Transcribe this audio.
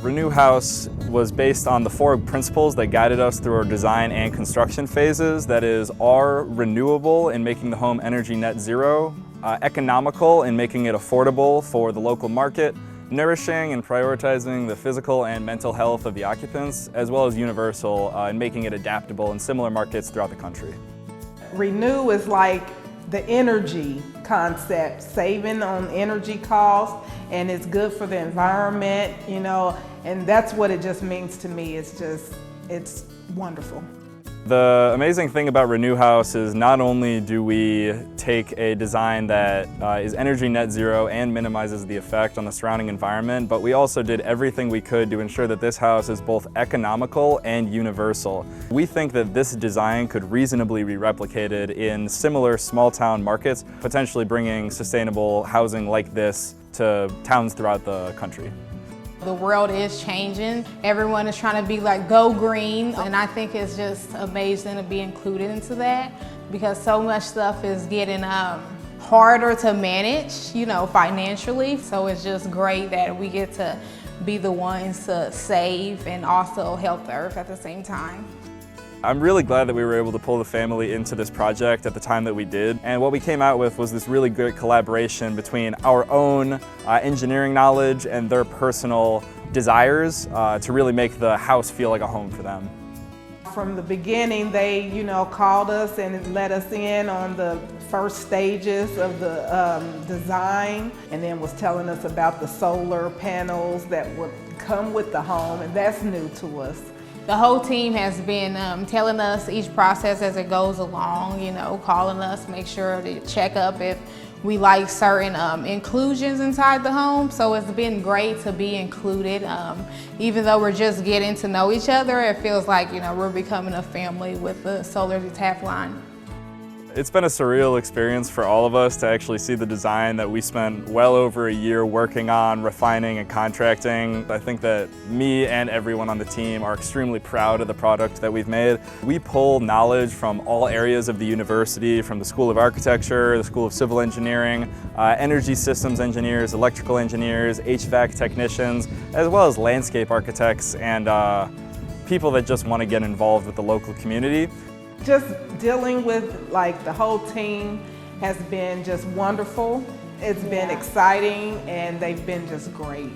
RENU House was based on the 4 principles that guided us through our design and construction phases. That is, R, renewable in making the home energy net zero, economical in making it affordable for the local market, nourishing and prioritizing the physical and mental health of the occupants, as well as universal in making it adaptable in similar markets throughout the country. RENU is like the energy concept, saving on energy costs, and it's good for the environment, you know, and that's what it just means to me. It's wonderful. The amazing thing about RENU House is not only do we take a design that is energy net zero and minimizes the effect on the surrounding environment, but we also did everything we could to ensure that this house is both economical and universal. We think that this design could reasonably be replicated in similar small town markets, potentially bringing sustainable housing like this to towns throughout the country. The world is changing. Everyone is trying to be like, go green. And I think it's just amazing to be included into that because so much stuff is getting harder to manage, you know, financially. So it's just great that we get to be the ones to save and also help the earth at the same time. I'm really glad that we were able to pull the family into this project at the time that we did. And what we came out with was this really good collaboration between our own engineering knowledge and their personal desires to really make the house feel like a home for them. From the beginning, they, you know, called us and let us in on the first stages of the design, and then was telling us about the solar panels that would come with the home, and that's new to us. The whole team has been telling us each process as it goes along, you know, calling us, make sure to check up if we like certain inclusions inside the home. So it's been great to be included. Even though we're just getting to know each other, it feels like, you know, we're becoming a family with the Solar Decathlon. It's been a surreal experience for all of us to actually see the design that we spent well over a year working on, refining and contracting. I think that me and everyone on the team are extremely proud of the product that we've made. We pull knowledge from all areas of the university, from the School of Architecture, the School of Civil Engineering, energy systems engineers, electrical engineers, HVAC technicians, as well as landscape architects and people that just want to get involved with the local community. Just dealing with like the whole team has been just wonderful. It's been exciting and they've been just great.